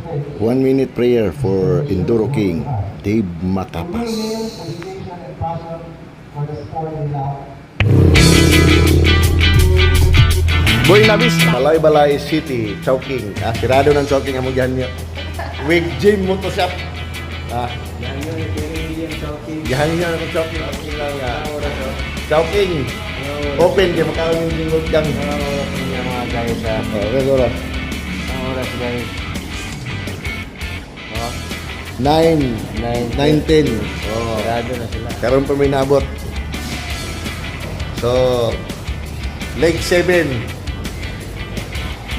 1 minute prayer for Enduro King, Dave Matapas. Boy Labis, Balay-Balay City, Chowking. Sirado ng Chowking ang mugyan niyo. Wig Gym Moto Shop. Gahan niyo ng Chowking. Chowking. Open kayo, makawin yung lingkod gang. Mga guys ha. Okay, oras. Ang oras guys. 9:10. Sarado na sila. Karoon pa may naabot. So, leg 7.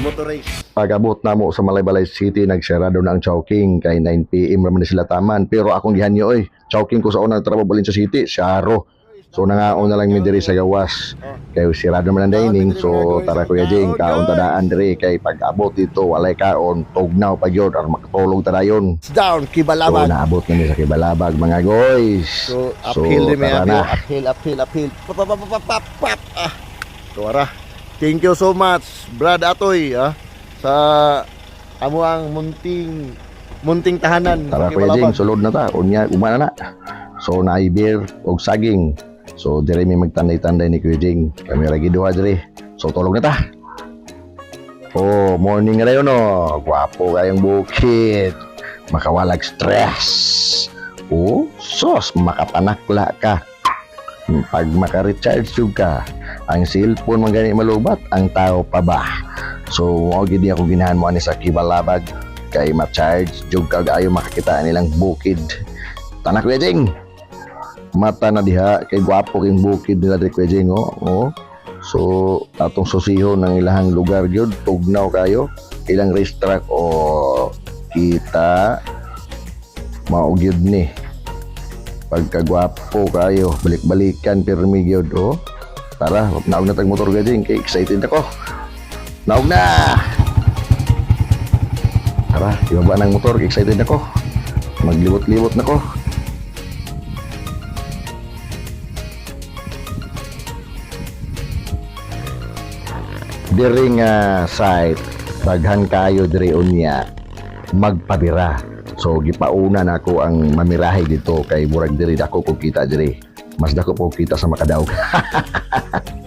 Motor race. Pag-abot na mo sa Balay-Balay City, nagsarado na ang Chowking. Kay 9 PM naman na sila taman. Pero akong gihanyo, Chowking ko sa unang trabaho balin sa city, Siaro. So nangaon na lang mi diri sa gawas. Kay sirado man ang dining. So tara Kuya Jing, kaon tadaan diri kay pag-abot dito walay kaon, tugnaw pa gyud or makatulog ta dayon. Down Kibalabag. So naabot na mi sa Kibalabag mga guys. So uphill din uphill. Pap. Tara. Thank you so much, Brad Atoy, sa amo ang munting tahanan. Tara Kuya Jing, sulod na ta. Unya umana na. So naay beer og saging. So dire mi magtanday-tanday ni Kuya Jing. Kami ra giduha dire. So tulog na ta. Morning na yun Gwapo kayong bukid. Makawalag stress. Sos makapanakla ka. Pag maka-recharge ka, ang cellphone man gani malubat, ang tao pa ba? So mao gid ako ginahan mo ani sa Kibalabag kay ma-charge jud ka ayo makakita nilang bukid. Tanak Kuya Jing. Mata na diha kay gwapo king bukid nila di Kuya Jing So atong susihon ng ilahang lugar gyud, tugnaw kayo, ilang racetrack kita mao gyud ni. Pagkagwapo kayo, balik-balikan pirmi gyud Tara, naog na tag motor Kuya Jing, kay excited ako. Naog na. Tara, ibaba ng motor, excited ako. Maglibot-libot na ko. Diri nga site, daghan kayo diri unya magpabira. So gipauna na ako ang mamirahe dito kay murag diri dako ko kita diri. Mas dako po kita sa Makadaog.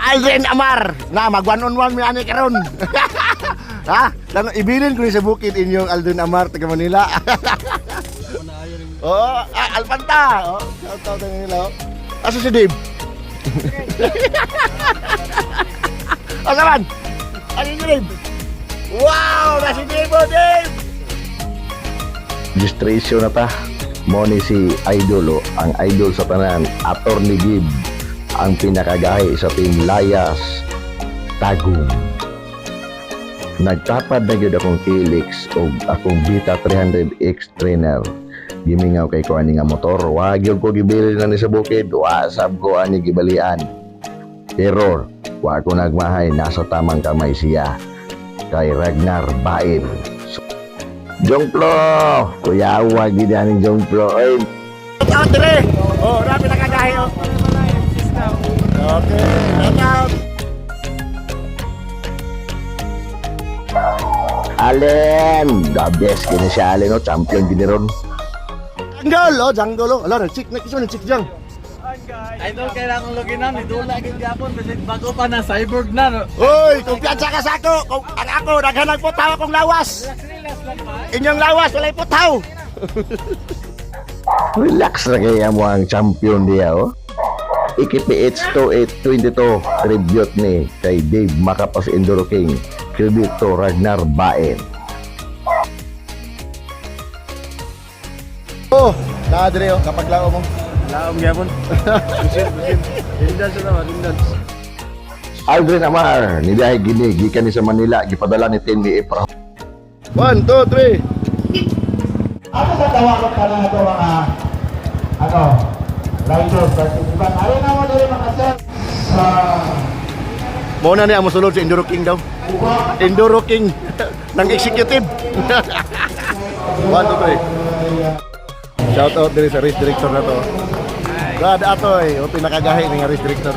Aldrin Amar na mag 1-on-1 mi ani karon. Ibilin ko sa bukid inyong Aldrin Amar taga Manila. Alpanta. Shout out ng nila. Asa si Dave? Asa man? Ano yung Dave? Wow! Nasi Dave! Registration na ta. Mo ni si Idol, ang idol sa tanan, Attorney Gib, ang pinakagahi sa Team Layas Tagum. Nagtapad na gyud akong Helix o akong Vita 300X trainer. Gimingaw kay ko ani nga motor, wag gyud ko gibili na ni sa bukid, wasab ko ani gibalian. Error, wa ko nagmahay, nasa tamang kamay siya. Kay Ragnar Bain. Jongplo, kuya wag gid ani Jongplo. Out dire. Rapi nakagahi Okay, out. Allen, the best kini si Allen champion gini ron. Janggol Ala, chick na kiso ni chick jang. Idol, kailangan loginan, idula gid gyapon kasi bago pa na cyborg na. Oy, kumpiyansa ka sa ako. Kung ako daghan putaw akong lawas. Inyong lawas walay putaw. Relax na kaya mo ang champion diya IKPH 2822 tribute ni kay Dave Matapas Enduro King. Tribute to Ragnar Baen. Nadre kapag lao mo. Laom gyapon. Busin. Indans na indans. Aldrin Amar, nidahay gini, gikan ni sa Manila, gipadala ni Tenmi Epra. 1, 2, 3. Ako sa tawag ka na ito mga riders at iban. Ayaw na mo dito makasal sa Muna niya mo sulod sa Enduro King daw. Enduro King ng executive. 1, 2, 3. Shout out din sa race director na to. Brad Atoy, o pinakagahi ng race director.